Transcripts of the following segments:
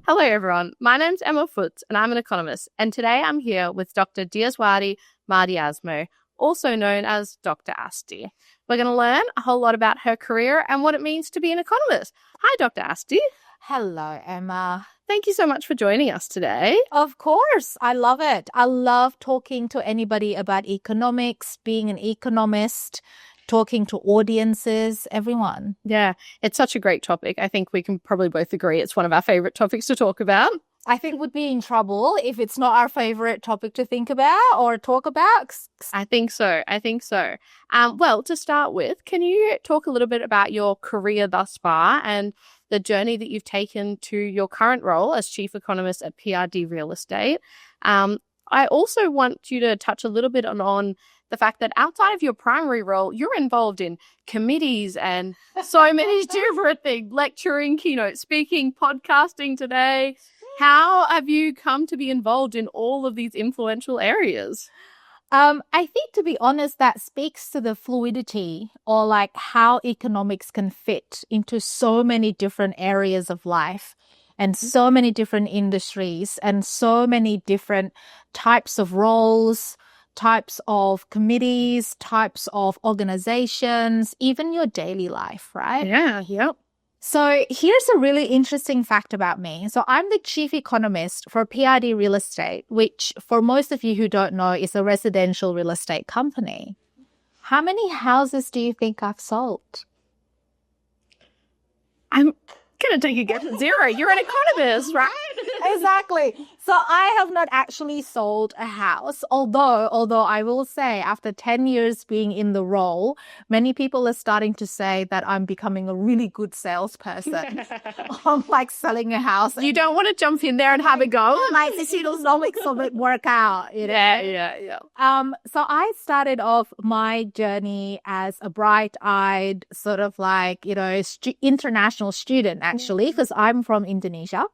Hello, everyone. My name's Emma Foots, and I'm an economist. And today I'm here with Dr. Diaswati Mardiasmo, also known as Dr. Asti. We're going to learn a whole lot about her career and what it means to be an economist. Hi, Dr. Asti. Hello, Emma. Thank you so much for joining us today. Of course. I love it. I love talking to anybody about economics, being an economist, talking to audiences, everyone. Yeah, it's such a great topic. I think we can probably both agree it's one of our favorite topics to talk about. I think we'd be in trouble if it's not our favorite topic to think about or talk about. I think so. Well, to start with, can you talk a little bit about your career thus far and the journey that you've taken to your current role as Chief Economist at PRD Real Estate? I also want you to touch a little bit on the fact that outside of your primary role, you're involved in committees and so many different things, lecturing, keynote speaking, podcasting today. How have you come to be involved in all of these influential areas? I think, to be honest, that speaks to the fluidity or like how economics can fit into so many different areas of life and so many different industries and so many different types of roles, types of committees, types of organizations, even your daily life, right? Yeah, yep. So here's a really interesting fact about me. So I'm the chief economist for PRD Real Estate, which for most of you who don't know is a residential real estate company. How many houses do you think I've sold? I'm going to take a guess at zero. You're an economist, right? Exactly. So I have not actually sold a house, although I will say after 10 years being in the role, many people are starting to say that I'm becoming a really good salesperson. I'm like selling a house. You don't want to jump in there and have a go? Like the economics of it work out. You know? Yeah. So I started off my journey as a bright-eyed sort of like, international student actually, because I'm from Indonesia.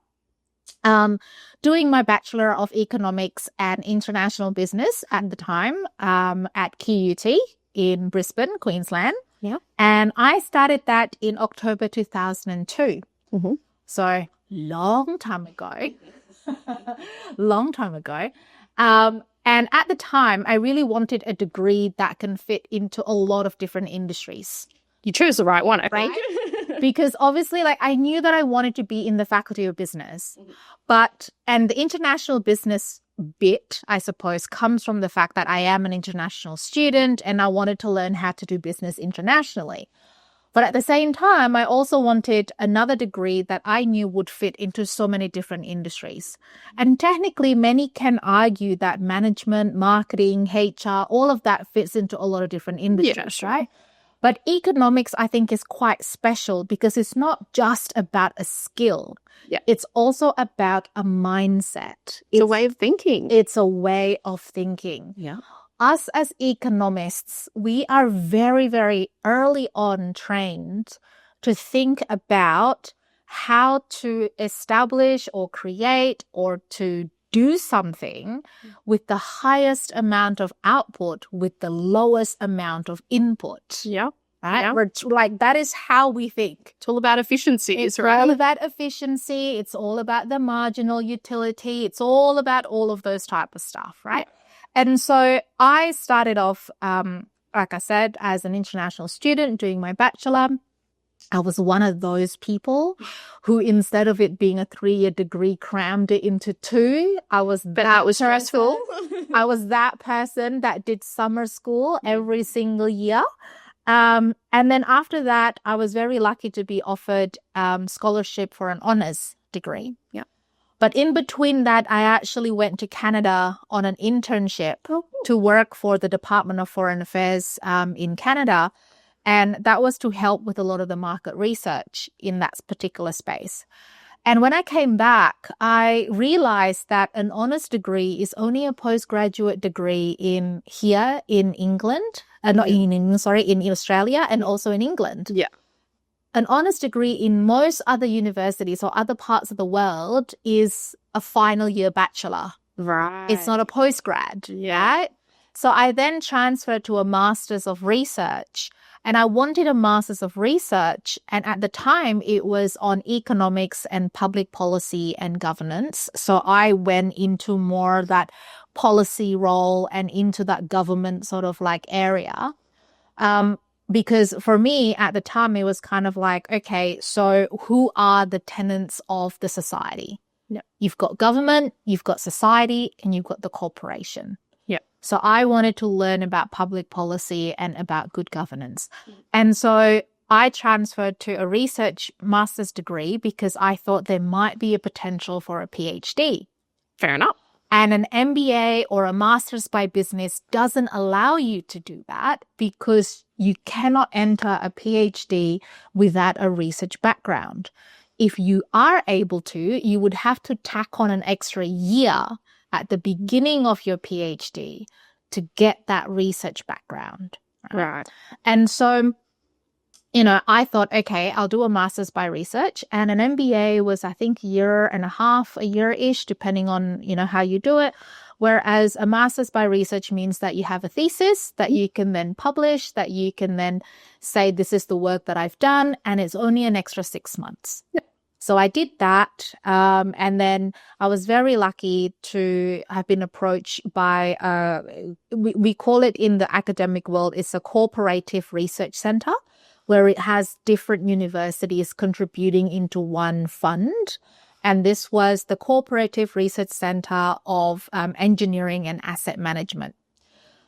Doing my Bachelor of Economics and International Business at the time at QUT in Brisbane, Queensland. Yeah. And I started that in October 2002. Mm-hmm. So long time ago. And at the time, I really wanted a degree that can fit into a lot of different industries. You chose the right one, I think. Right? Because obviously, I knew that I wanted to be in the Faculty of Business. And the international business bit, I suppose, comes from the fact that I am an international student and I wanted to learn how to do business internationally. But at the same time, I also wanted another degree that I knew would fit into so many different industries. And technically, many can argue that management, marketing, HR, all of that fits into a lot of different industries, right? But economics, I think, is quite special because it's not just about a skill. Yeah. It's also about a mindset. It's a way of thinking. It's a way of thinking. Yeah. Us as economists, we are very, very early on trained to think about how to establish or create or to do something with the highest amount of output with the lowest amount of input. Yeah. Right? Yeah. We're that is how we think. It's all about efficiency. It's all about efficiency. It's all about the marginal utility. It's all about all of those type of stuff, right? Yeah. And so I started off, like I said, as an international student doing my bachelor. I was one of those people who, instead of it being a 3-year degree, crammed it into 2. But that was stressful. I was that person that did summer school every single year. And then after that, I was very lucky to be offered scholarship for an honours degree. Yeah. But in between that, I actually went to Canada on an internship to work for the Department of Foreign Affairs in Canada. And that was to help with a lot of the market research in that particular space. And when I came back, I realized that an honours degree is only a postgraduate degree in England, in Australia and also in England. Yeah. An honours degree in most other universities or other parts of the world is a final year bachelor. Right. It's not a postgrad. Yeah. Right? So I then transferred to a Master's of Research. And I wanted a master's of research. And at the time, it was on economics and public policy and governance. So I went into more that policy role and into that government sort of like area. Because for me at the time, it was kind of like, okay, so who are the tenants of the society? Yep. You've got government, you've got society, and you've got the corporation. Yep. So I wanted to learn about public policy and about good governance. And so I transferred to a research master's degree because I thought there might be a potential for a PhD. Fair enough. And an MBA or a master's by business doesn't allow you to do that because you cannot enter a PhD without a research background. If you are able to, you would have to tack on an extra year at the beginning of your PhD to get that research background. Right. And so, I thought, okay, I'll do a master's by research, and an MBA was, I think, a year and a half, a year-ish, depending on, how you do it. Whereas a master's by research means that you have a thesis that you can then publish, that you can then say, this is the work that I've done, and it's only an extra 6 months. Yep. So I did that, and then I was very lucky to have been approached by, we call it in the academic world, it's a cooperative research center, where it has different universities contributing into one fund. And this was the Cooperative Research Center of Engineering and Asset Management.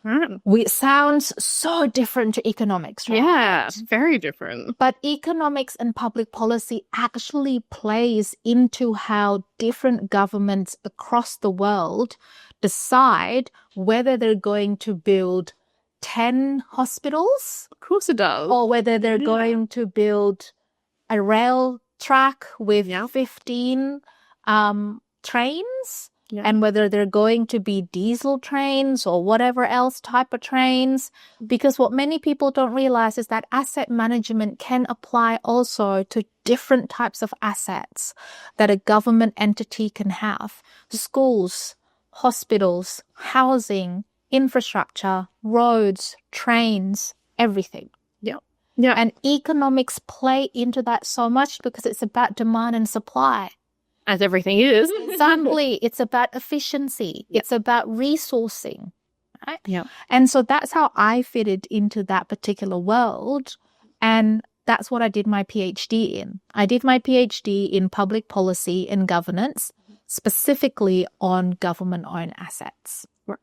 It sounds so different to economics, right? Yeah, very different. But economics and public policy actually plays into how different governments across the world decide whether they're going to build 10 hospitals. Of course it does. Or whether they're going to build a rail track with 15 trains. Yeah. And whether they're going to be diesel trains or whatever else type of trains. Because what many people don't realize is that asset management can apply also to different types of assets that a government entity can have. Schools, hospitals, housing, infrastructure, roads, trains, everything. Yeah. Yeah. And economics play into that so much because it's about demand and supply. As everything is. Exactly. It's about efficiency. Yep. It's about resourcing. Right? Yeah. And so that's how I fitted into that particular world. And that's what I did my PhD in. I did my PhD in public policy and governance, specifically on government-owned assets. Right.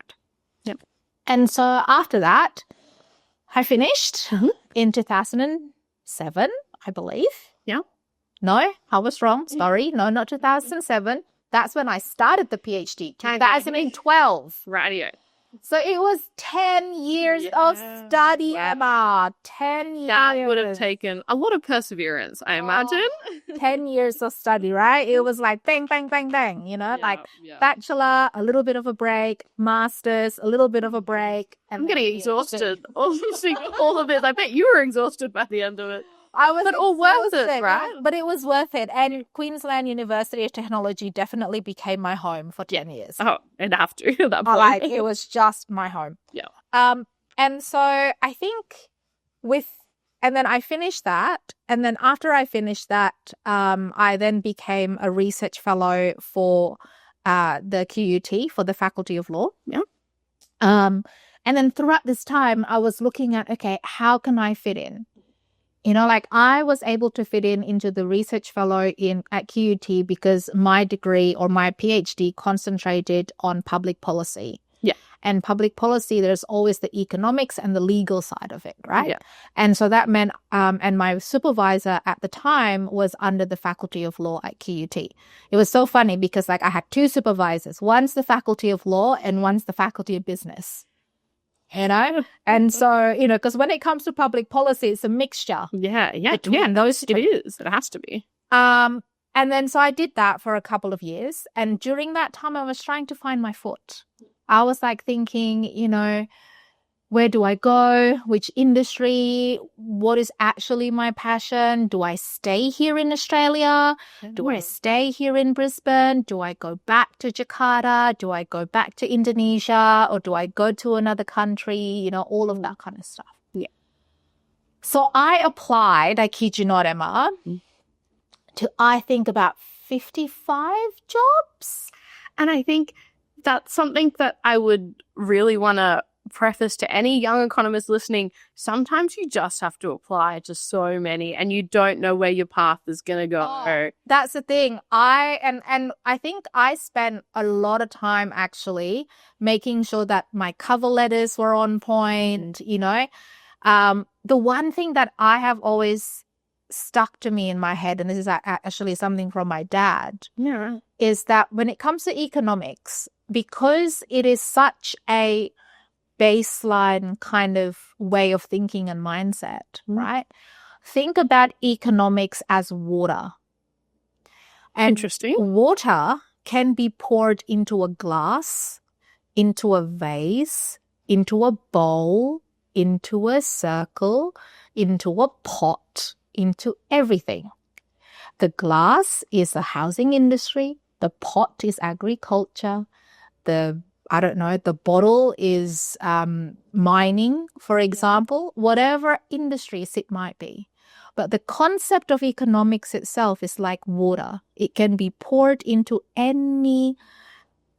Yep. And so after that, I finished in 2007, I believe. Yeah. No, I was wrong. Sorry. No, not 2007. That's when I started the PhD, 2012. Radio. So it was 10 years of study, Emma. 10 years. That would have taken a lot of perseverance, I imagine. 10 years of study, right? It was like bang, bang, bang, bang, bachelor, a little bit of a break, master's, a little bit of a break. I'm getting exhausted. All of this. I bet you were exhausted by the end of it. I was, but all worth it, right? But it was worth it. And Queensland University of Technology definitely became my home for 10 years. Oh, it'd have to at that point. It was just my home. Yeah. And so I think and then I finished that. And then after I finished that, I then became a research fellow for the QUT, for the Faculty of Law. Yeah. And then throughout this time, I was looking at, okay, how can I fit in? I was able to fit into the research fellow at QUT because my degree or my PhD concentrated on public policy. Yeah. And public policy, there's always the economics and the legal side of it, right? Yeah. And so that meant, and my supervisor at the time was under the Faculty of Law at QUT. It was so funny because I had two supervisors. One's the Faculty of Law and one's the Faculty of Business. And so, because when it comes to public policy, it's a mixture. Yeah. Between those two. It is. It has to be. And then so I did that for a couple of years. And during that time, I was trying to find my foot. I was thinking, where do I go? Which industry? What is actually my passion? Do I stay here in Australia? Do I stay here in Brisbane? Do I go back to Jakarta? Do I go back to Indonesia? Or do I go to another country? All of that kind of stuff. Yeah. So I applied, I kid you not, Emma, to I think about 55 jobs. And I think that's something that I would really want to preface to any young economist listening. Sometimes you just have to apply to so many and you don't know where your path is going to go. Oh, that's the thing. And I think I spent a lot of time actually making sure that my cover letters were on point, you know. The one thing that I have always stuck to me in my head, and this is actually something from my dad, is that when it comes to economics, because it is such a baseline kind of way of thinking and mindset, right? Think about economics as water. And interesting. Water can be poured into a glass, into a vase, into a bowl, into a circle, into a pot, into everything. The glass is the housing industry. The pot is agriculture. The bottle is mining, for example, whatever industries it might be. But the concept of economics itself is like water. It can be poured into any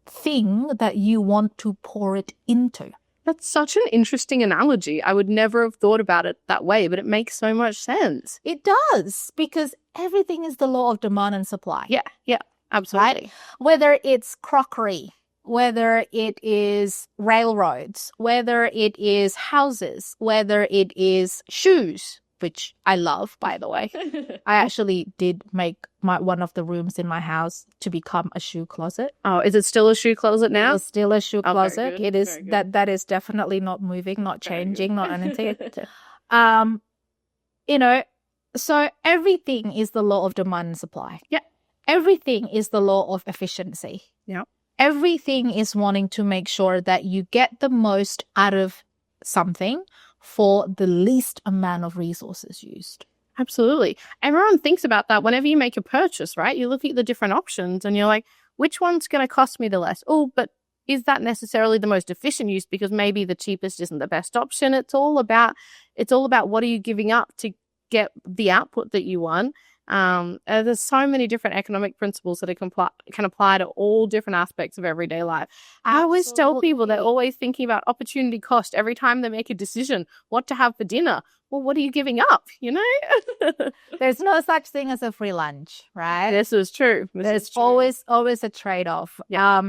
thing that you want to pour it into. That's such an interesting analogy. I would never have thought about it that way, but it makes so much sense. It does, because everything is the law of demand and supply. Yeah, absolutely. Right? Whether it's crockery, whether it is railroads, whether it is houses, whether it is shoes, which I love, by the way. I actually did make one of the rooms in my house to become a shoe closet. Oh, is it still a shoe closet now? It's still a shoe closet. Very good, It is that is definitely not moving, not changing, not anything. You know, so everything is the law of demand and supply. Yeah. Everything is the law of efficiency. Yeah. Everything is wanting to make sure that you get the most out of something for the least amount of resources used. Absolutely. Everyone thinks about that whenever you make a purchase, right? You look at the different options and you're like, which one's going to cost me the less? Oh, but is that necessarily the most efficient use? Because maybe the cheapest isn't the best option. It's all about what are you giving up to get the output that you want. There's so many different economic principles that can apply to all different aspects of everyday life. I always tell people they're always thinking about opportunity cost every time they make a decision, what to have for dinner. Well, what are you giving up, you know? There's no such thing as a free lunch, right? This is true. There's always a trade-off. Yeah.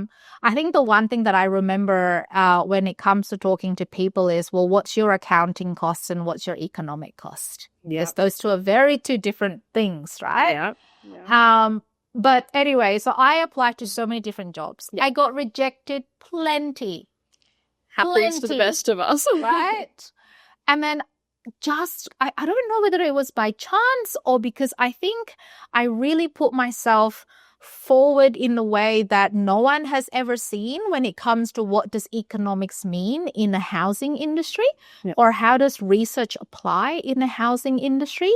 I think the one thing that I remember when it comes to talking to people is, well, what's your accounting cost and what's your economic cost? Yes, those two are two different things, right? Yeah. But anyway, so I applied to so many different jobs. Yeah. I got rejected plenty. Happens to the best of us. Right? And then I don't know whether it was by chance or because I think I really put myself forward in a way that no one has ever seen when it comes to what does economics mean in the housing industry or how does research apply in the housing industry,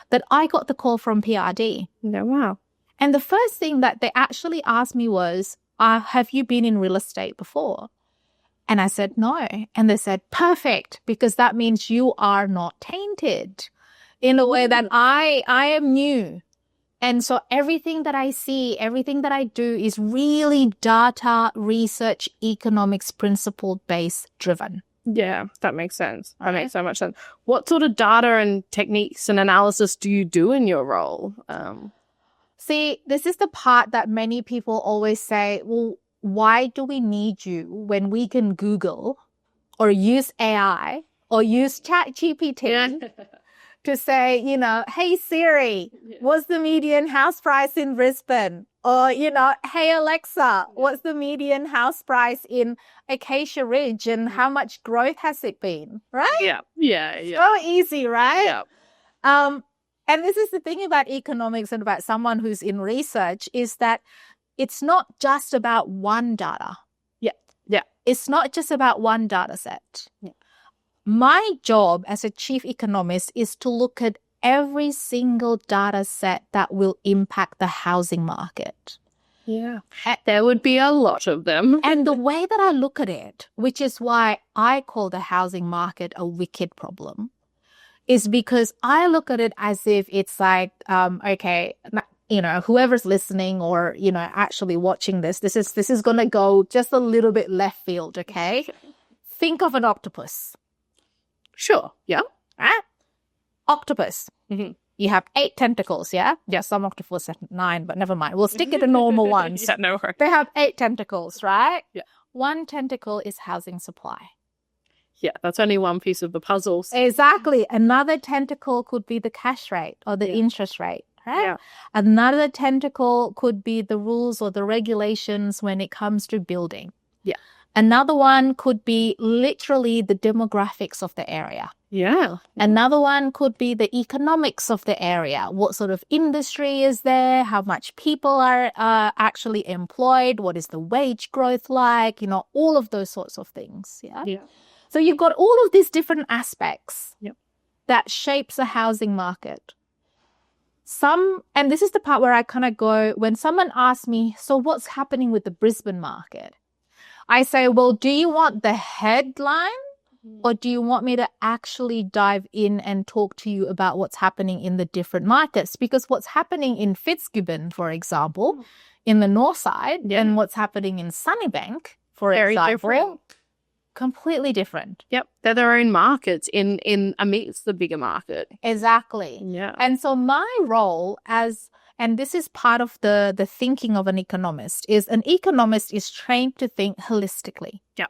that I got the call from PRD. No, wow. And the first thing that they actually asked me was, have you been in real estate before? And I said, no. And they said, perfect, because that means you are not tainted in a way that I am new. And so everything that I see, everything that I do is really data, research, economics, principle-based driven. Yeah, that makes sense. That makes so much sense. What sort of data and techniques and analysis do you do in your role? See, this is the part that many people always say, well, why do we need you when we can Google or use AI or use ChatGPT to say, you know, hey, Siri, what's the median house price in Brisbane? Or, you know, hey, Alexa, what's the median house price in Acacia Ridge and how much growth has it been? Right? Yeah. So easy, right? Yeah. And this is the thing about economics and about someone who's in research is that it's not just about one data. Yeah. It's not just about one data set. Yeah. My job as a chief economist is to look at every single data set that will impact the housing market. Yeah. There would be a lot of them. And the way that I look at it, which is why I call the housing market a wicked problem, is because I look at it as if it's like, okay, whoever's listening or, actually watching this is going to go just a little bit left field, okay? Think of an octopus. Sure. Yeah. Right? Octopus. Mm-hmm. You have 8 tentacles, yeah? Yeah, some octopus have 9, but never mind. We'll stick it to normal ones. Yeah, no worries. They have 8 tentacles, right? Yeah. 1 tentacle is housing supply. Yeah, that's only one piece of the puzzle. Exactly. Another tentacle could be the cash rate or the interest rate, right? Yeah. Another tentacle could be the rules or the regulations when it comes to building. Yeah. Another one could be literally the demographics of the area. Yeah. Another one could be the economics of the area. What sort of industry is there? How much people are actually employed? What is the wage growth like? All of those sorts of things. Yeah. Yeah. So you've got all of these different aspects Yep. that shapes a housing market. And this is the part where I kind of go, when someone asks me, so what's happening with the Brisbane market? I say, well, do you want the headline or do you want me to actually dive in and talk to you about what's happening in the different markets? Because what's happening in Fitzgibbon, for example, in the north side, and what's happening in Sunnybank, for example, completely different. Yep. They're their own markets in amidst the bigger market. Exactly. Yeah. And so my role and this is part of the thinking of an economist, is an economist is trained to think holistically. Yeah.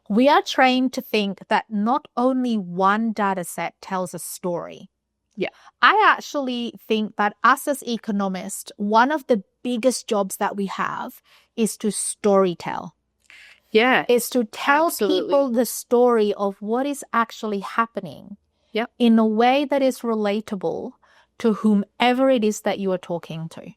We are trained to think that not only one data set tells a story. Yeah. I actually think that us as economists, one of the biggest jobs that we have is to storytell. Yeah. Is to tell people the story of what is actually happening. Yep. In a way that is relatable to whomever it is that you are talking to.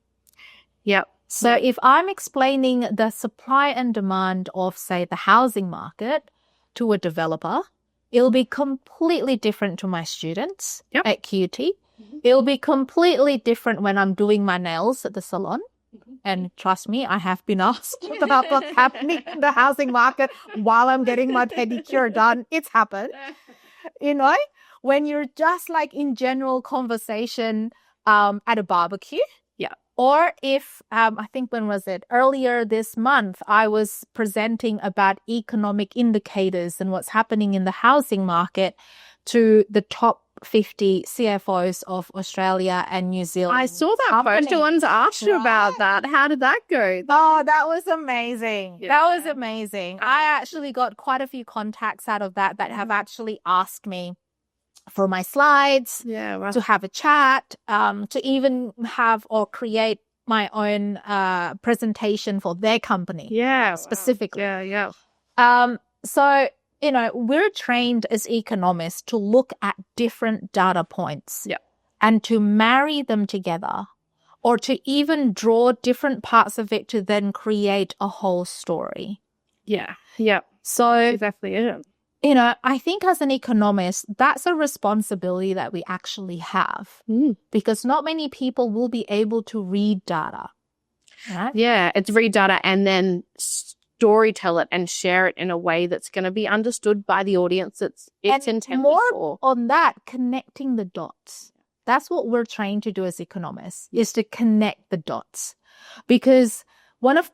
Yep. So if I'm explaining the supply and demand of, say, the housing market to a developer, it'll be completely different to my students at QT. Mm-hmm. It'll be completely different when I'm doing my nails at the salon. Mm-hmm. And trust me, I have been asked about what's happening in the housing market while I'm getting my pedicure done. It's happened. When you're just like in general conversation at a barbecue. Yeah. Or if, I think when was it? Earlier this month, I was presenting about economic indicators and what's happening in the housing market to the top 50 CFOs of Australia and New Zealand. I saw that post. I wanted to ask you about that. How did that go? Oh, that was amazing. Yeah. That was amazing. I actually got quite a few contacts out of that have actually asked me for my slides, to have a chat, to even have or create my own presentation for their company. Yeah. Specifically. Yeah. So, we're trained as economists to look at different data points and to marry them together or to even draw different parts of it to then create a whole story. Yeah. Yeah. So exactly it. I think as an economist, that's a responsibility that we actually have because not many people will be able to read data. Right? Yeah, it's read data and then storytell it and share it in a way that's going to be understood by the audience it's intended for. On that, connecting the dots. That's what we're trained to do as economists, is to connect the dots. Because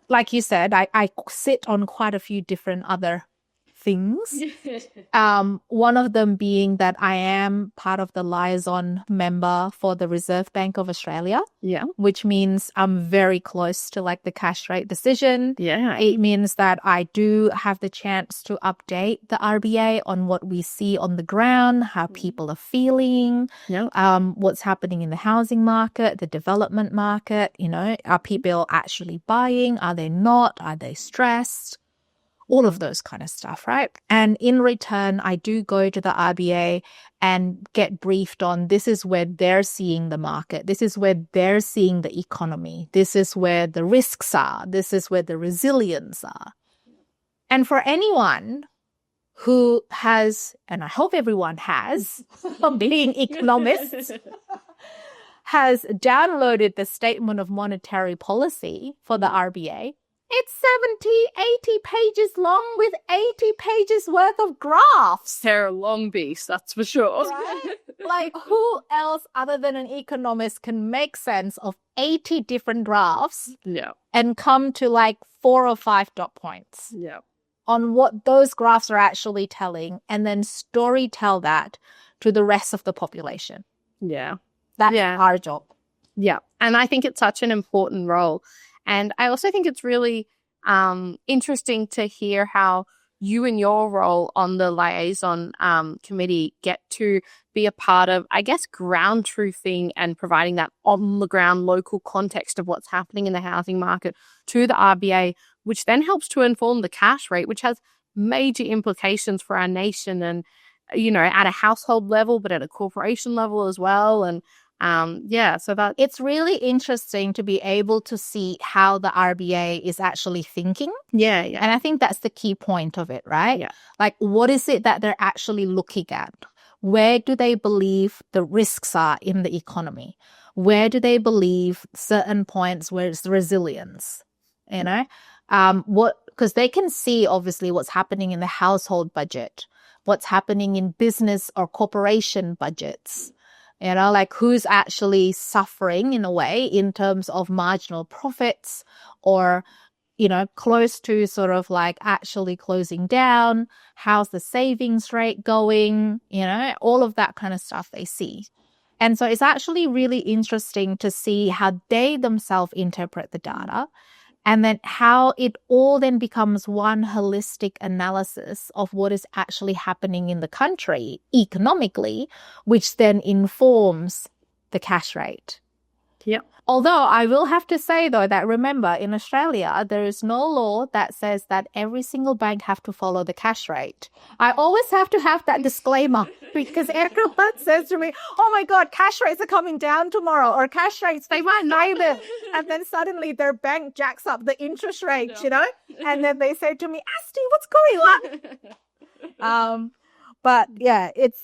like you said, I sit on quite a few different other things. One of them being that I am part of the Liaison member for the Reserve Bank of Australia. Yeah. Which means I'm very close to like the cash rate decision. Yeah. It means that I do have the chance to update the RBA on what we see on the ground, how people are feeling, what's happening in the housing market, the development market, are people actually buying? Are they not? Are they stressed? All of those kind of stuff, right? And in return, I do go to the RBA and get briefed on this is where they're seeing the market. This is where they're seeing the economy. This is where the risks are. This is where the resilience are. And for anyone who has, and I hope everyone has, being economists, has downloaded the Statement of Monetary Policy for the RBA, It's 70, 80 pages long with 80 pages worth of graphs. They're a long beast, that's for sure. Right? Like, who else other than an economist can make sense of 80 different graphs and come to like 4 or 5 dot points on what those graphs are actually telling, and then story tell that to the rest of the population? That's our job. And I think it's such an important role. And I also think it's really interesting to hear how you and your role on the Liaison committee get to be a part of, I guess, ground truthing and providing that on-the-ground local context of what's happening in the housing market to the RBA, which then helps to inform the cash rate, which has major implications for our nation and, you know, at a household level, but at a corporation level as well. And so that it's really interesting to be able to see how the RBA is actually thinking. And I think that's the key point of it, right? Like, what is it that they're actually looking at? Where do they believe the risks are in the economy? Where do they believe certain points where it's resilience? You know, because they can see obviously what's happening in the household budget, what's happening in business or corporation budgets. You know, like who's actually suffering in a way in terms of marginal profits or, you know, close to sort of like actually closing down. How's the savings rate going? You know, all of that kind of stuff they see. And so it's actually really interesting to see how they themselves interpret the data, and then how it all then becomes one holistic analysis of what is actually happening in the country economically, which then informs the cash rate. Although I will have to say, though, that remember, in Australia, there is no law that says that every single bank have to follow the cash rate. I always have to have that disclaimer because everyone says to me, oh my God, cash rates are coming down tomorrow, or cash rates, they might neither. And then suddenly their bank jacks up the interest rate, you know, and then they say to me, Asti, what's going on? But yeah, it's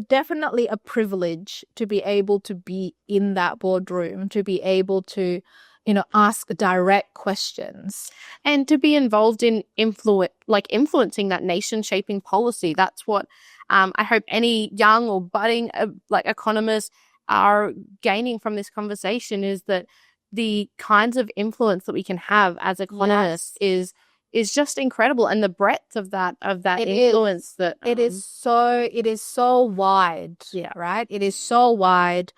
definitely a privilege to be able to be in that boardroom, to be able to, you know, ask direct questions and to be involved in influencing that nation-shaping policy. That's what I hope any young or budding economists are gaining from this conversation, is that the kinds of influence that we can have as economists is just incredible, and the breadth of that influence that it is so wide, right? It is so wide.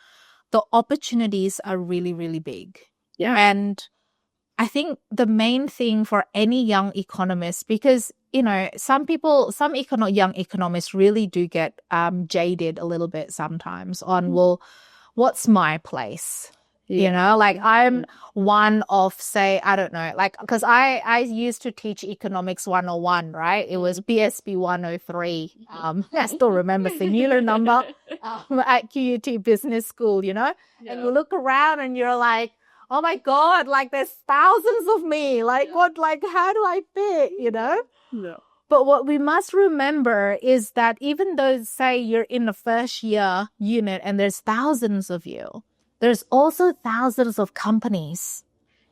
The opportunities are really, really big. And I think the main thing for any young economist, because, you know, some young economists really do get jaded a little bit sometimes on, well, what's my place? You know, like I'm one of, say, I don't know, like, because I used to teach economics 101, right? It was BSB 103. I still remember singular number at QUT Business School, you know? And you look around and you're like, oh my God, like there's thousands of me. Like what, like how do I fit, you know? But what we must remember is that even though, say, you're in the first year unit and there's thousands of you, there's also thousands of companies.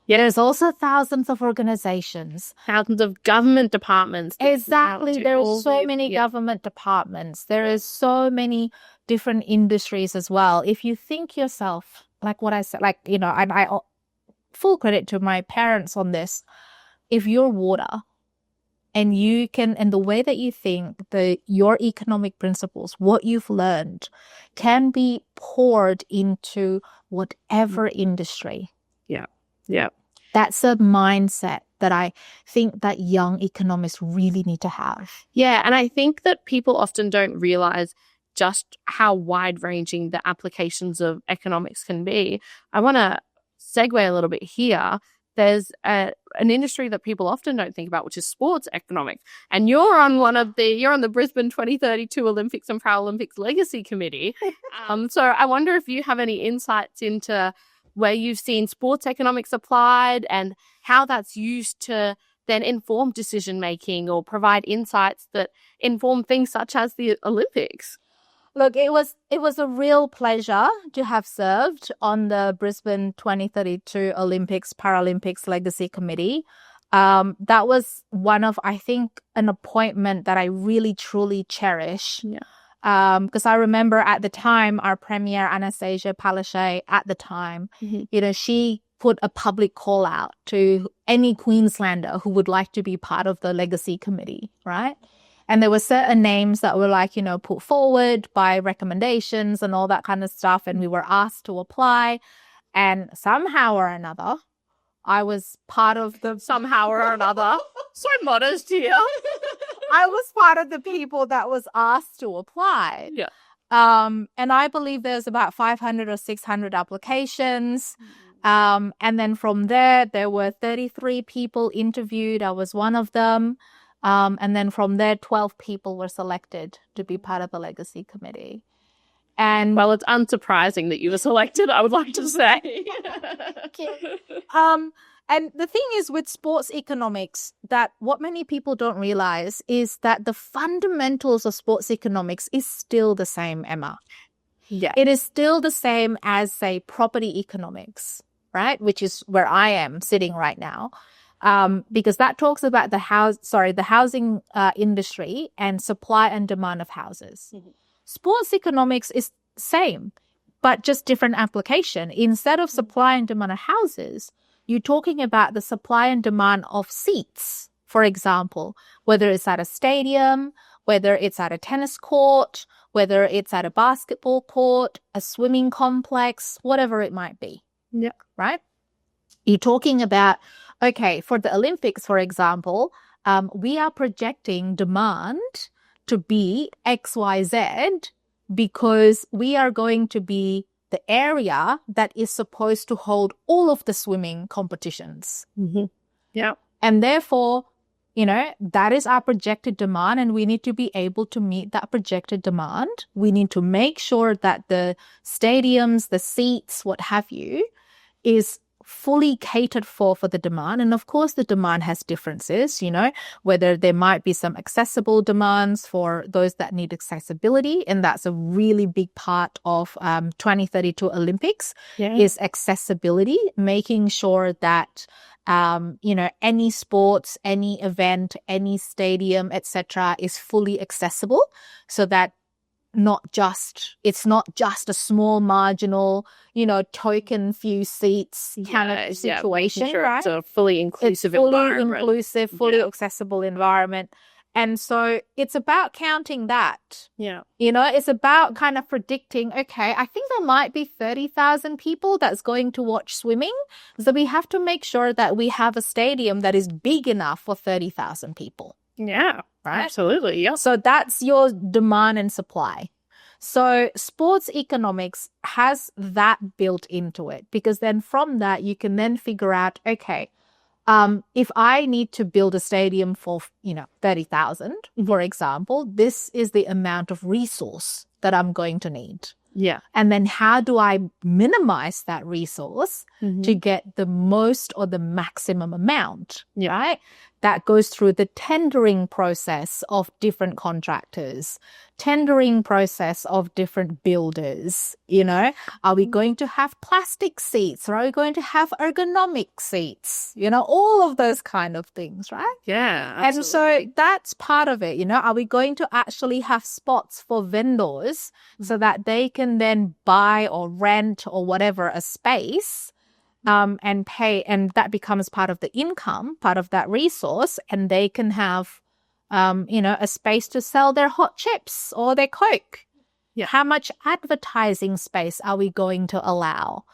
There's also thousands of organizations. Thousands of government departments. Exactly. There are so many government departments. There is so many different industries as well. If you think yourself, like what I said, like, you know, and I full credit to my parents on this. If you're water and you can, and the way that you think, your economic principles, what you've learned can be poured into whatever industry. That's a mindset that I think that young economists really need to have. And I think that people often don't realize just how wide-ranging the applications of economics can be. I want to segue a little bit here. There's an industry that people often don't think about, which is sports economics. And you're on the Brisbane 2032 Olympics and Paralympics Legacy Committee. So I wonder if you have any insights into where you've seen sports economics applied and how that's used to then inform decision making or provide insights that inform things such as the Olympics. Look, it was a real pleasure to have served on the Brisbane 2032 Olympics Paralympics Legacy Committee. That was one of, I think, an appointment that I really truly cherish. Yeah. Because I remember at the time, our Premier Anastasia Palaszczuk at the time, she put a public call out to any Queenslander who would like to be part of the Legacy Committee, right? And there were certain names that were like, put forward by recommendations and all that kind of stuff. And we were asked to apply. And somehow or another, I was part of the... Somehow or another. So modest here. I was part of the people that was asked to apply. Yeah. And I believe there's about 500 or 600 applications. And then from there were 33 people interviewed. I was one of them. And then from there, 12 people were selected to be part of the Legacy Committee. And well, it's unsurprising that you were selected, I would like to say. And the thing is with sports economics, that what many people don't realize is that the fundamentals of sports economics is still the same, Emma. Yeah. It is still the same as, say, property economics, right? Which is where I am sitting right now. Because that talks about the housing industry and supply and demand of houses. Mm-hmm. Sports economics is same, but just different application. Instead of supply and demand of houses, you're talking about the supply and demand of seats, for example, whether it's at a stadium, whether it's at a tennis court, whether it's at a basketball court, a swimming complex, whatever it might be. Yeah. Right? You're talking about, okay, for the Olympics, for example, we are projecting demand to be XYZ because we are going to be the area that is supposed to hold all of the swimming competitions. Mm-hmm. Yeah. And therefore, that is our projected demand, and we need to be able to meet that projected demand. We need to make sure that the stadiums, the seats, what have you, is fully catered for the demand. And of course, the demand has differences, whether there might be some accessible demands for those that need accessibility. And that's a really big part of 2032 Olympics is accessibility, making sure that, any sports, any event, any stadium, etc., is fully accessible so that it's not just a small marginal, token few seats kind of situation, right? It's a fully inclusive inclusive, fully accessible environment. And so it's about counting that. Yeah. It's about kind of predicting, okay, I think there might be 30,000 people that's going to watch swimming. So we have to make sure that we have a stadium that is big enough for 30,000 people. Yeah. Right? Absolutely. Yeah. So that's your demand and supply. So sports economics has that built into it, because then from that you can then figure out, okay, if I need to build a stadium for, 30,000, for example, this is the amount of resource that I'm going to need. Yeah. And then how do I minimize that resource to get the most or the maximum amount, right? That goes through the tendering process of different contractors, tendering process of different builders, Are we going to have plastic seats, or are we going to have ergonomic seats? All of those kind of things, right? Yeah, absolutely. And so that's part of it, Are we going to actually have spots for vendors so that they can then buy or rent or whatever a space and pay, and that becomes part of the income, part of that resource, and they can have, a space to sell their hot chips or their Coke. Yeah. How much advertising space are we going to allow?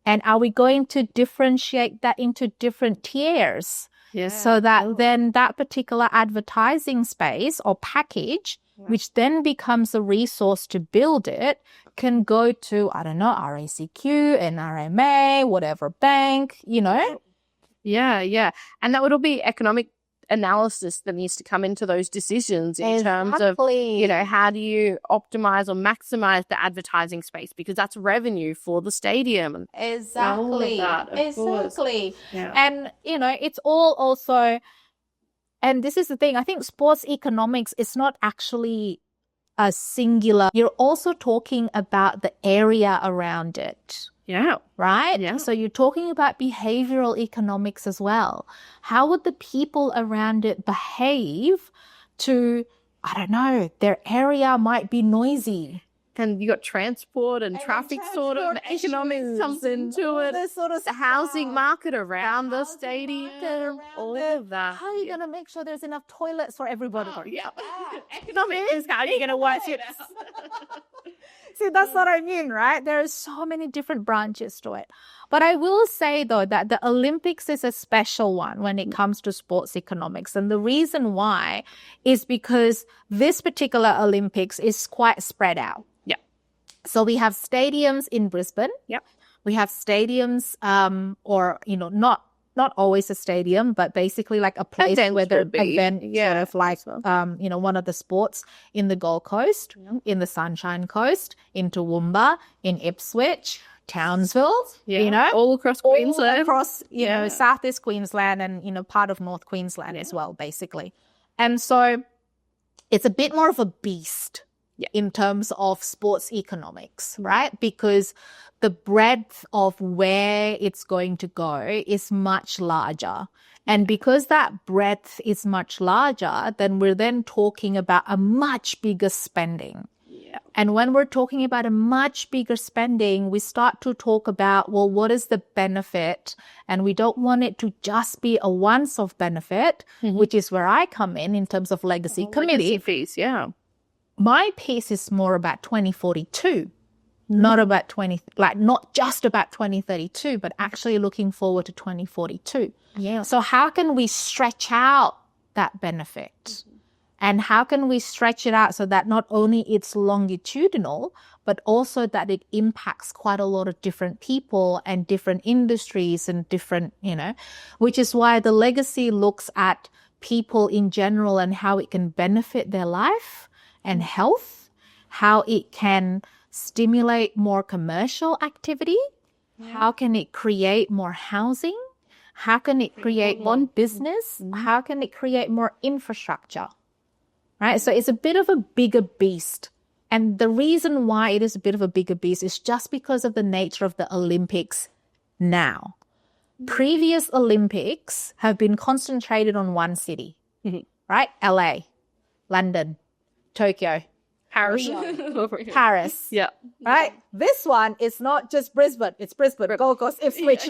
And are we going to differentiate that into different tiers? Yeah. So that then that particular advertising space or package, which then becomes a resource to build it, can go to, RACQ, NRMA, whatever bank, Yeah. And that would all be economic analysis that needs to come into those decisions in terms of, how do you optimize or maximize the advertising space, because that's revenue for the stadium. Exactly. Exactly. Yeah. And, it's all also, and this is the thing, I think sports economics is not actually a singular, you're also talking about the area around it. Yeah. Right? Yeah. So you're talking about behavioral economics as well. How would the people around it behave to, I don't know, their area might be noisy. And you got transport and traffic sort of economics comes into it. This sort of The housing market around the stadium, all of that. How are you going to make sure there's enough toilets for everybody? Yeah. Economics is how you're going to work it out. See, that's what I mean, right? There are so many different branches to it. But I will say, though, that the Olympics is a special one when it comes to sports economics. And the reason why is because this particular Olympics is quite spread out. Yeah. So we have stadiums in Brisbane. Yep. We have stadiums, or, you know, not always a stadium, but basically like a place where the event sort of like, you know, one of the sports in the Gold Coast, in the Sunshine Coast, in Toowoomba, in Ipswich, Townsville, you know, all across Queensland, all across, you know, Southeast Queensland and, you know, part of North Queensland as well, basically. And so it's a bit more of a beast in terms of sports economics, right? Because the breadth of where it's going to go is much larger. And because that breadth is much larger, then we're then talking about a much bigger spending. Yeah. And when we're talking about a much bigger spending, we start to talk about, well, what is the benefit? And we don't want it to just be a once-off benefit, which is where I come in terms of legacy committee. Legacy fees, yeah. My piece is more about 2042, not about not just about 2032, but actually looking forward to 2042. Yeah. So how can we stretch out that benefit? And how can we stretch it out so that not only it's longitudinal, but also that it impacts quite a lot of different people and different industries and different, you know, which is why the legacy looks at people in general and how it can benefit their life and health, how it can stimulate more commercial activity, how can it create more housing, how can it create more business, how can it create more infrastructure, right? So it's a bit of a bigger beast. And the reason why it is a bit of a bigger beast is just because of the nature of the Olympics now. Previous Olympics have been concentrated on one city, right? LA, London, Tokyo, Paris. Yeah. Right? This one is not just Brisbane. It's Brisbane, Gold Coast, Ipswich,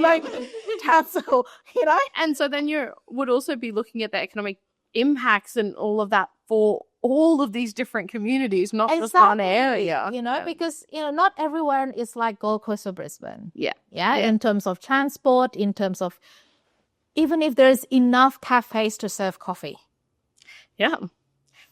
Townsville, you know? And so then you would also be looking at the economic impacts and all of that for all of these different communities, not just one area. You know, because, you know, not everyone is like Gold Coast or Brisbane. Yeah. In terms of transport, in terms of even if there's enough cafes to serve coffee. Yeah.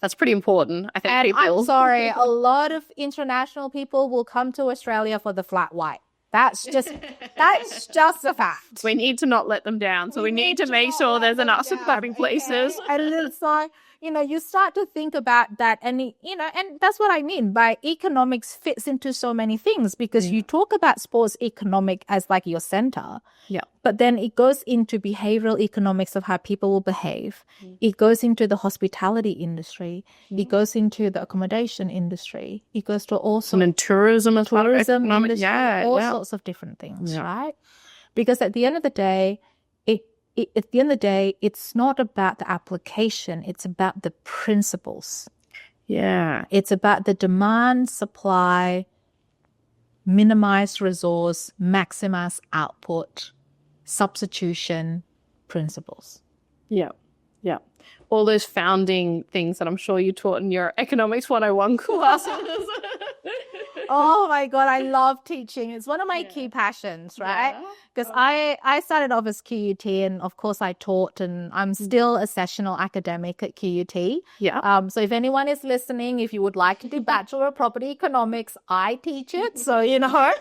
That's pretty important. I think and people... I'm sorry, a lot of international people will come to Australia for the flat white. That's just a fact. We need to not let them down. So we need to make sure there's enough surviving places. And it's like, you know, you start to think about that and, you know, and that's what I mean by economics fits into so many things because you talk about sports economic as like your center. Yeah. But then it goes into behavioral economics of how people will behave. It goes into the hospitality industry. It goes into the accommodation industry. It goes to also tourism as well. Tourism industry, all sorts of different things, right? Because at the end of the day, it's not about the application. It's about the principles. Yeah. It's about the demand, supply, minimize resource, maximize output, substitution principles. Yeah. Yeah. All those founding things that I'm sure you taught in your Economics 101 classes. Oh my God, I love teaching. It's one of my key passions, right? Because I started off as QUT and of course I taught and I'm still a sessional academic at QUT. Yeah. So if anyone is listening, if you would like to do Bachelor of Property Economics, I teach it. So, you know.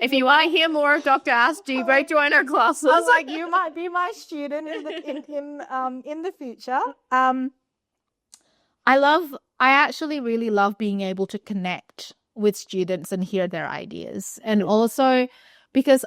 If you want to hear more of Dr. Asti, go join our classes. I was like, you might be my student in the future. I actually really love being able to connect with students and hear their ideas. And also because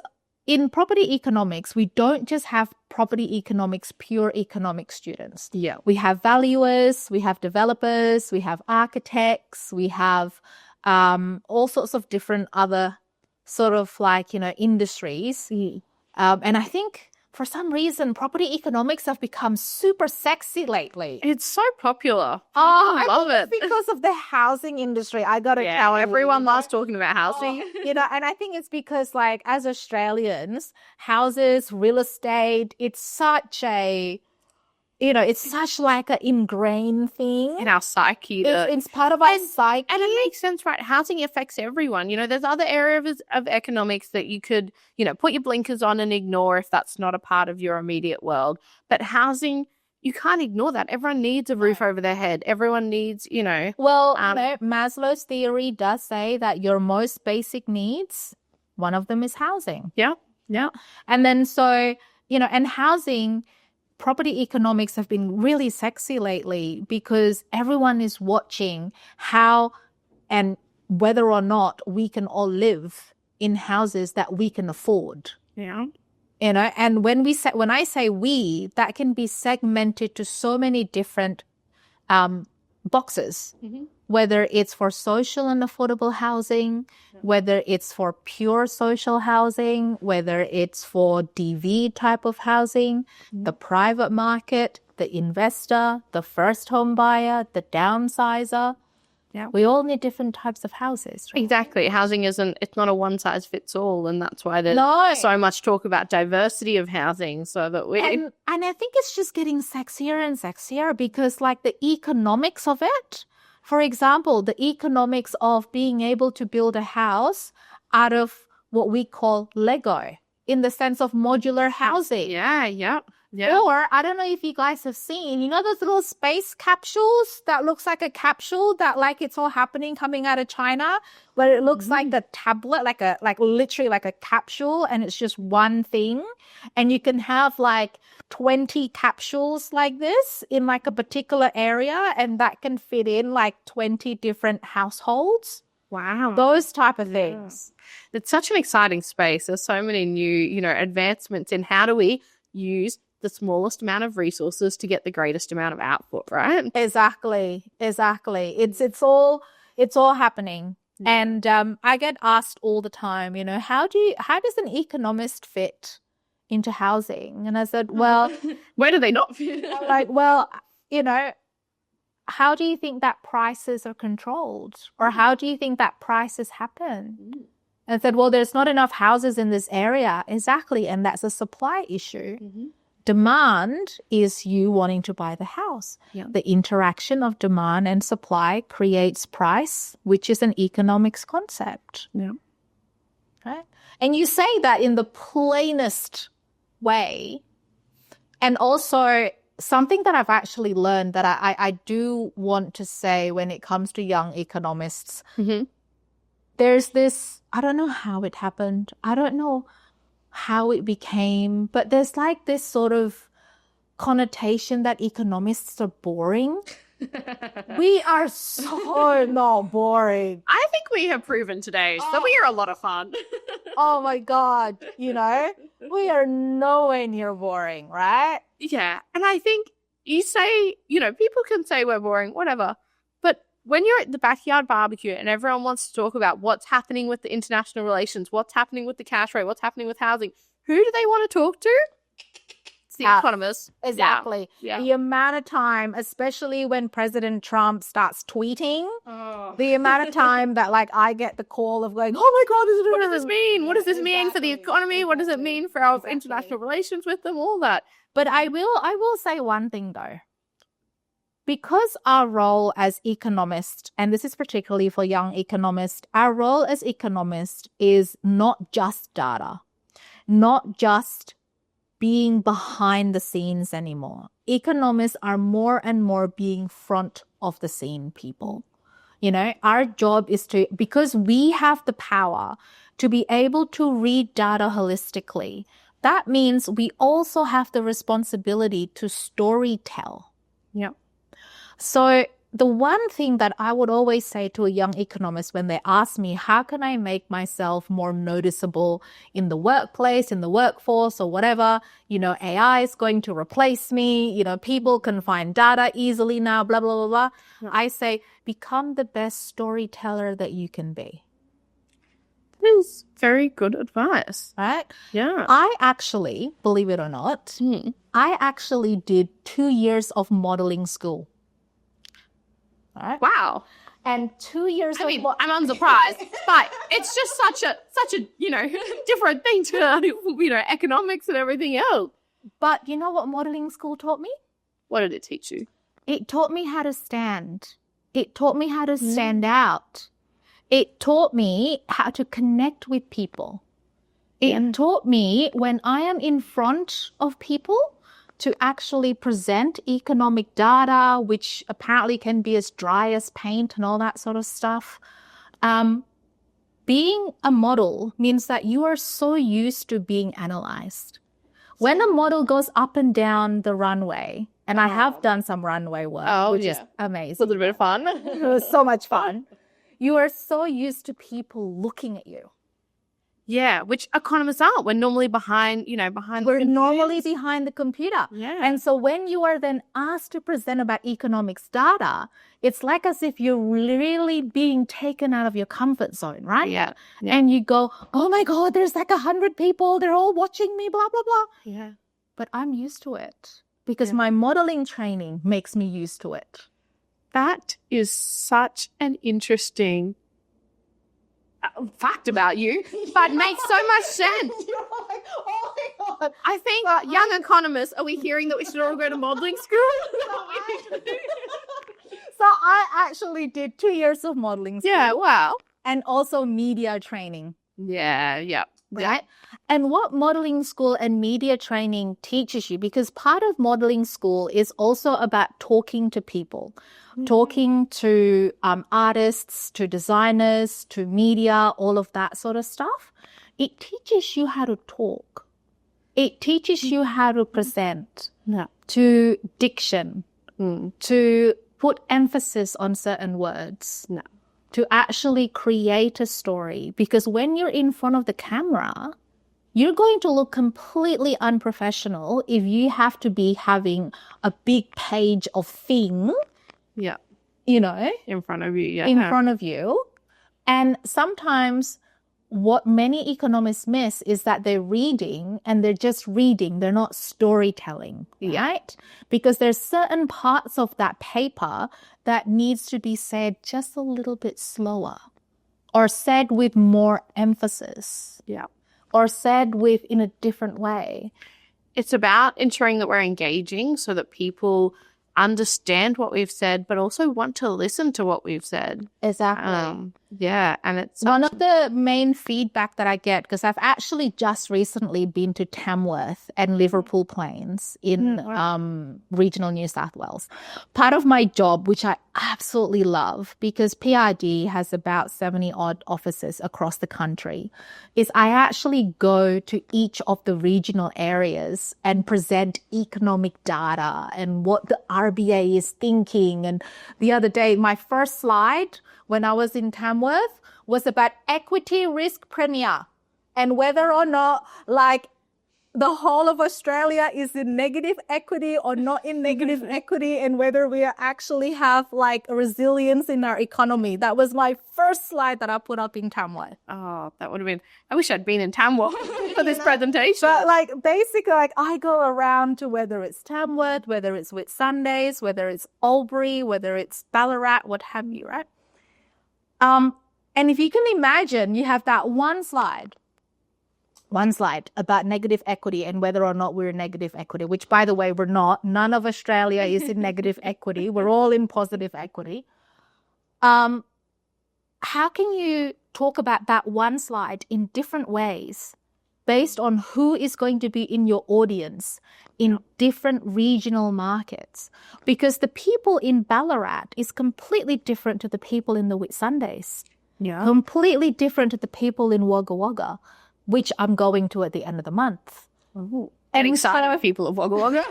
in property economics, we don't just have property economics, pure economic students. Yeah. We have valuers, we have developers, we have architects, we have all sorts of different other sort of like, industries. And I think for some reason, property economics have become super sexy lately. It's so popular. I love think it. it's because of the housing industry. I got to tell you. Everyone loves talking about housing. And I think it's because, like, as Australians, houses, real estate, it's such a, it's such like an ingrained thing. In our psyche. It's part of our psyche. And it makes sense, right? Housing affects everyone. There's other areas of economics that you could, put your blinkers on and ignore if that's not a part of your immediate world. But housing, you can't ignore that. Everyone needs a roof over their head. Everyone needs, Well, Maslow's theory does say that your most basic needs, one of them is housing. Yeah, yeah. And then so, and housing, property economics have been really sexy lately because everyone is watching how and whether or not we can all live in houses that we can afford. Yeah. And when I say we, that can be segmented to so many different boxes, whether it's for social and affordable housing, whether it's for pure social housing, whether it's for DV type of housing, the private market, the investor, the first home buyer, the downsizer. Yeah. We all need different types of houses. Right? Exactly. Housing it's not a one size fits all. And that's why there's so much talk about diversity of housing so that we... And I think it's just getting sexier and sexier because like the economics of it, for example, the economics of being able to build a house out of what we call Lego in the sense of modular housing. Yeah. Or I don't know if you guys have seen, those little space capsules that looks like a capsule that like it's all happening coming out of China, where it looks like a tablet, like literally like a capsule, and it's just one thing. And you can have like 20 capsules like this in like a particular area, and that can fit in like 20 different households. Wow. Those type of things. Yeah. It's such an exciting space. There's so many new, advancements in how do we use the smallest amount of resources to get the greatest amount of output, right? Exactly. It's all happening. Yeah. And I get asked all the time, how does an economist fit into housing? And I said, well, where do they not fit? I'm like, well, how do you think that prices are controlled? Or how do you think that prices happen? And I said, well, there's not enough houses in this area. Exactly. And that's a supply issue. Demand is you wanting to buy the house. Yeah. The interaction of demand and supply creates price, which is an economics concept. Yeah. Right? And you say that in the plainest way. And also something that I've actually learned that I do want to say when it comes to young economists, there's this, I don't know how it happened. I don't know how it became, but there's like this sort of connotation that economists are boring. We are so not boring. I think we have proven today that we are a lot of fun. Oh my God, we are nowhere near boring, right? Yeah, and I think you say, people can say we're boring, whatever, but when you're at the backyard barbecue and everyone wants to talk about what's happening with the international relations, what's happening with the cash rate, what's happening with housing, who do they want to talk to? It's the economists. Exactly. Yeah. The amount of time, especially when President Trump starts tweeting, the amount of time that like I get the call of going, oh my God, what does this mean? What does this mean for the economy? What does it mean for our international relations with them? All that. But I will say one thing though. Because our role as economists, and this is particularly for young economists, our role as economists is not just data, not just being behind the scenes anymore. Economists are more and more being front of the scene people. Our job is because we have the power to be able to read data holistically. That means we also have the responsibility to story tell. Yeah. So the one thing that I would always say to a young economist when they ask me, how can I make myself more noticeable in the workplace, in the workforce or whatever, AI is going to replace me, people can find data easily now, blah, blah, blah, blah. Yeah. I say, become the best storyteller that you can be. That is very good advice. Right? Yeah. I actually, believe it or not, I actually did 2 years of modeling school. Right. Wow. And 2 years I'm unsurprised, but it's just such a different thing to economics and everything else. But you know what modeling school taught me? What did it teach you? It taught me how to stand. It taught me how to stand out. It taught me how to connect with people. It taught me when I am in front of people to actually present economic data, which apparently can be as dry as paint and all that sort of stuff. Being a model means that you are so used to being analyzed. When a model goes up and down the runway, and I have done some runway work, which is amazing. It's a little bit of fun. It was so much fun. You are so used to people looking at you. Yeah, which economists aren't. We're normally behind the computer. Yeah. And so when you are then asked to present about economics data, it's like as if you're really being taken out of your comfort zone, right? Yeah. And you go, oh my God, there's like 100 people. They're all watching me, blah, blah, blah. Yeah. But I'm used to it because my modeling training makes me used to it. That is such an interesting fact about you, but makes so much sense. You're like, oh my God. I think young economists, are we hearing that we should all go to modeling school? So I actually did 2 years of modeling school. Yeah, wow. And also media training. Yeah. Right? And what modeling school and media training teaches you, because part of modeling school is also about talking to people, talking to artists, to designers, to media, all of that sort of stuff. It teaches you how to talk. It teaches you how to present, to diction, to put emphasis on certain words. To actually create a story. Because when you're in front of the camera, you're going to look completely unprofessional if you have to be having a big page of thing. Yeah. In front of you. Yeah. In front of you. And sometimes what many economists miss is that they're reading and they're just reading. They're not storytelling, right? Because there's certain parts of that paper that needs to be said just a little bit slower or said with more emphasis. Yeah. Or said in a different way. It's about ensuring that we're engaging so that people understand what we've said, but also want to listen to what we've said. Exactly. And it's one of the main feedback that I get, because I've actually just recently been to Tamworth and Liverpool Plains in regional New South Wales. Part of my job, which I absolutely love, because PRD has about 70 odd offices across the country, is I actually go to each of the regional areas and present economic data and what the RBA is thinking. And the other day, my first slide when I was in Tamworth was about equity risk premia and whether or not the whole of Australia is in negative equity or not in negative equity, and whether we actually have a resilience in our economy. That was my first slide that I put up in Tamworth. Oh, that would have been, I wish I'd been in Tamworth for this presentation. But basically I go around to whether it's Tamworth, whether it's Whitsundays, whether it's Albury, whether it's Ballarat, what have you, right? And if you can imagine, you have that one slide about negative equity and whether or not we're in negative equity, which, by the way, we're not. None of Australia is in negative equity. We're all in positive equity. How can you talk about that one slide in different ways based on who is going to be in your audience in different regional markets? Because the people in Ballarat is completely different to the people in the Whitsundays. Yeah. Completely different to the people in Wagga Wagga, which I'm going to at the end of the month. Ooh. And excited with people of Wagga Wagga.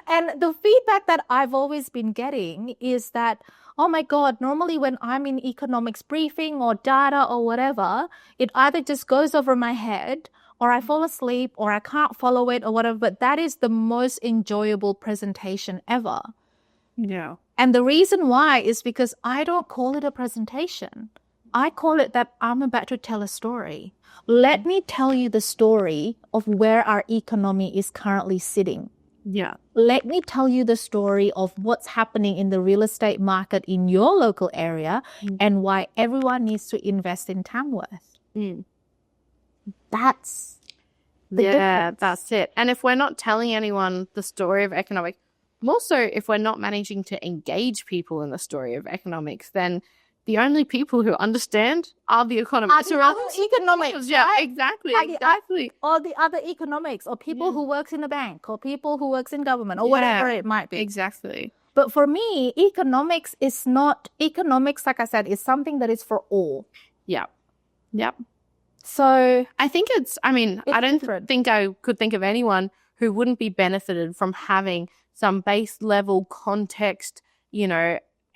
And the feedback that I've always been getting is that, oh my God, normally when I'm in economics briefing or data or whatever, it either just goes over my head or I fall asleep or I can't follow it or whatever. But that is the most enjoyable presentation ever. Yeah. And the reason why is because I don't call it a presentation. I call it that I'm about to tell a story. Let me tell you the story of where our economy is currently sitting. Yeah. Let me tell you the story of what's happening in the real estate market in your local area and why everyone needs to invest in Tamworth. That's the difference. That's it. And if we're not telling anyone the story of economics, more so if we're not managing to engage people in the story of economics, then the only people who understand are the economists. Are the other economics, Yeah, right? exactly. Or the other economics, or people who works in a bank, or people who works in government, or whatever it might be. Exactly. But for me, economics is not, economics, like I said, is something that is for all. Yeah. Yep. So I think I don't think I could think of anyone who wouldn't be benefited from having some base level context,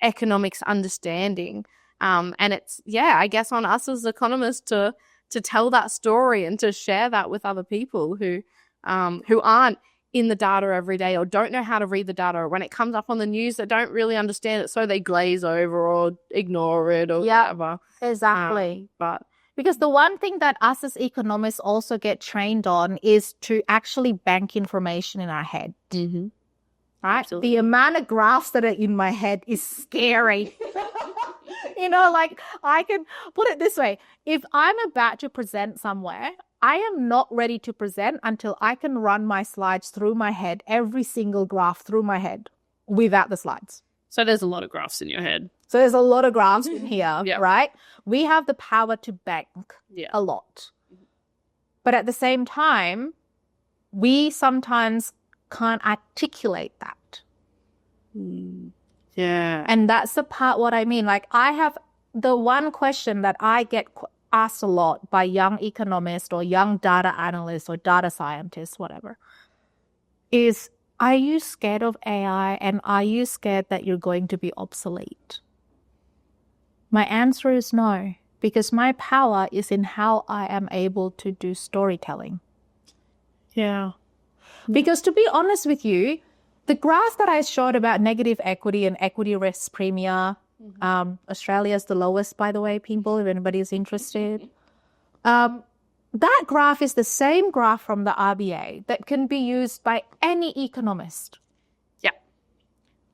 economics understanding. And it's, I guess on us as economists to tell that story and to share that with other people who aren't in the data every day or don't know how to read the data, or when it comes up on the news, they don't really understand it, so they glaze over or ignore it or whatever. Exactly. But because the one thing that us as economists also get trained on is to actually bank information in our head. Mm-hmm. Right? Absolutely. The amount of graphs that are in my head is scary. I can put it this way. If I'm about to present somewhere, I am not ready to present until I can run my slides through my head, every single graph through my head without the slides. So there's a lot of graphs in your head. So there's a lot of graphs in here, right? We have the power to bank a lot. But at the same time, we sometimes can't articulate that. Yeah. And that's the part what I mean. Like, I have the one question that I get asked a lot by young economists or young data analysts or data scientists, whatever, is, are you scared of AI and are you scared that you're going to be obsolete? My answer is no, because my power is in how I am able to do storytelling. Yeah. Because to be honest with you, the graph that I showed about negative equity and equity risk premium, Australia's the lowest, by the way, people, if anybody is interested. That graph is the same graph from the RBA that can be used by any economist. Yeah.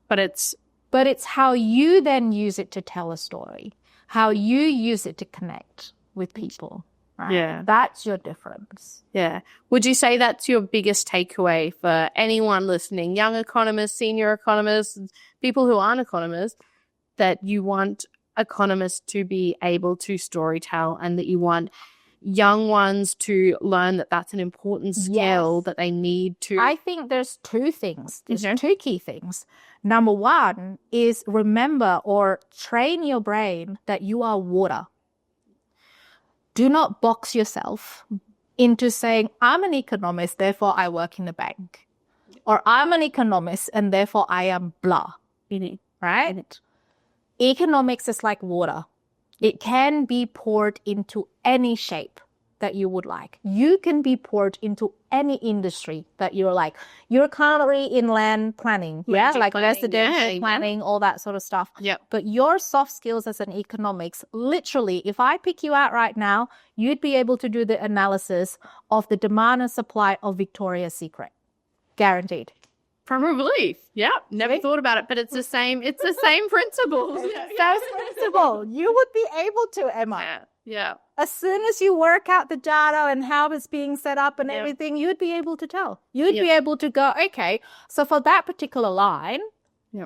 But it's how you then use it to tell a story, how you use it to connect with people. Right? Yeah. That's your difference. Yeah. Would you say that's your biggest takeaway for anyone listening, young economists, senior economists, people who aren't economists, that you want economists to be able to storytell and that you want young ones to learn that that's an important skill that they need to? I think there's two things. There's two key things. Number one is remember or train your brain that you are water. Do not box yourself into saying, I'm an economist, therefore I work in a bank. Or I'm an economist and therefore I am blah. Right? Economics is like water. It can be poured into any shape that you would like. You can be poured into any industry that you're like. You're currently in land planning, like residential planning, all that sort of stuff. Yeah. But your soft skills as an economics, literally, if I pick you out right now, you'd be able to do the analysis of the demand and supply of Victoria's Secret. Guaranteed. Probably. Yeah. Never thought about it, but it's the same principle. Same principle. You would be able to, Emma. Yeah. As soon as you work out the data and how it's being set up and everything, you'd be able to tell. You'd be able to go, okay, so for that particular line,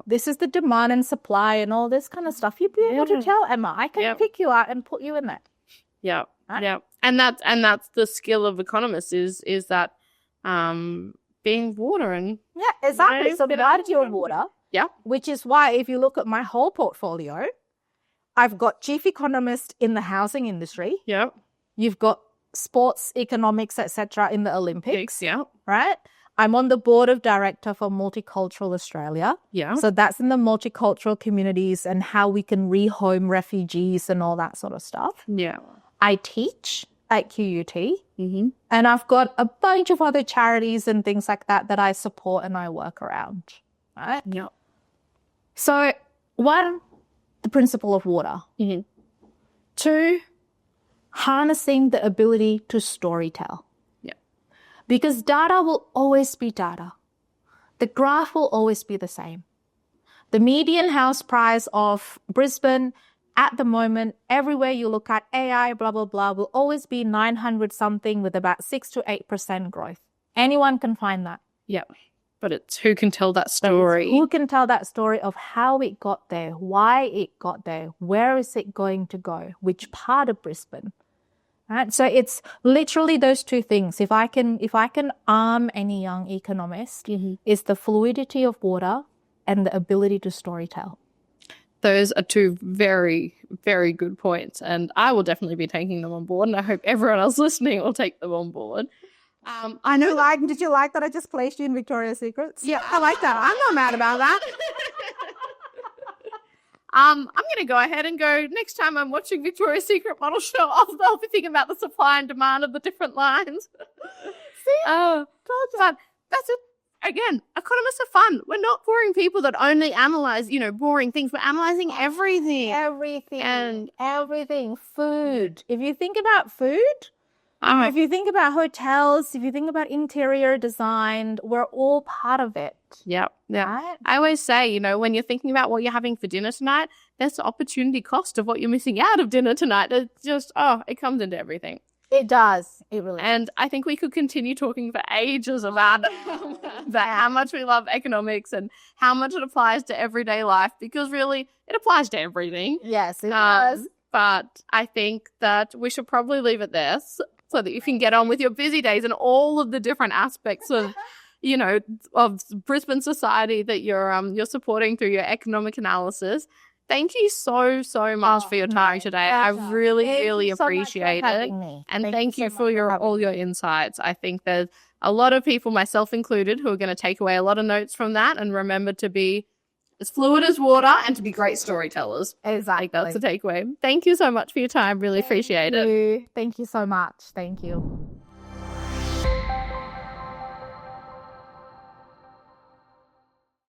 this is the demand and supply and all this kind of stuff. You'd be able to tell, Emma. I can pick you out and put you in there. Yeah. Right? Yeah. And that's the skill of economists is that being water and exactly. So provided you're water. Yeah. Which is why if you look at my whole portfolio, I've got chief economist in the housing industry. Yeah. You've got sports economics, etc., in the Olympics. Yeah. Right. I'm on the board of director for Multicultural Australia. Yeah. So that's in the multicultural communities and how we can rehome refugees and all that sort of stuff. Yeah. I teach at QUT. Mm-hmm. And I've got a bunch of other charities and things like that I support and I work around. Right? Yeah. So, one, the principle of water. Mm-hmm. Two, harnessing the ability to storytell. Yeah. Because data will always be data. The graph will always be the same. The median house price of Brisbane at the moment, everywhere you look at AI, blah, blah, blah, will always be 900 something with about 6 to 8% growth. Anyone can find that. Yeah. But it's who can tell that story. Who can tell that story of how it got there, why it got there, where is it going to go, which part of Brisbane. Right? So it's literally those two things. If I can arm any young economist, is the fluidity of water and the ability to storytell. Those are two very, very good points. And I will definitely be taking them on board. And I hope everyone else listening will take them on board. I know. Did you like that I just placed you in Victoria's Secrets? Yeah, I like that. I'm not mad about that. I'm going to go ahead and go next time I'm watching Victoria's Secret model show. I'll be thinking about the supply and demand of the different lines. See? But that's it. Again, economists are fun. We're not boring people that only analyze, boring things. We're analyzing everything. Everything. Food. If you think about food, if you think about hotels, if you think about interior design, we're all part of it. Yeah. Right? I always say, when you're thinking about what you're having for dinner tonight, there's the opportunity cost of what you're missing out of dinner tonight. It's just, it comes into everything. It does. It really does. And I think we could continue talking for ages about how much we love economics and how much it applies to everyday life, because really it applies to everything. Yes, it does. But I think that we should probably leave it there so that you can get on with your busy days and all of the different aspects of, of Brisbane society that you're supporting through your economic analysis. Thank you so much for your time today. I really appreciate it. And thank you for all your insights. I think there's a lot of people, myself included, who are going to take away a lot of notes from that and remember to be as fluid as water and to be great storytellers. Exactly. I think that's the takeaway. Thank you so much for your time. Really appreciate it. Thank you so much. Thank you.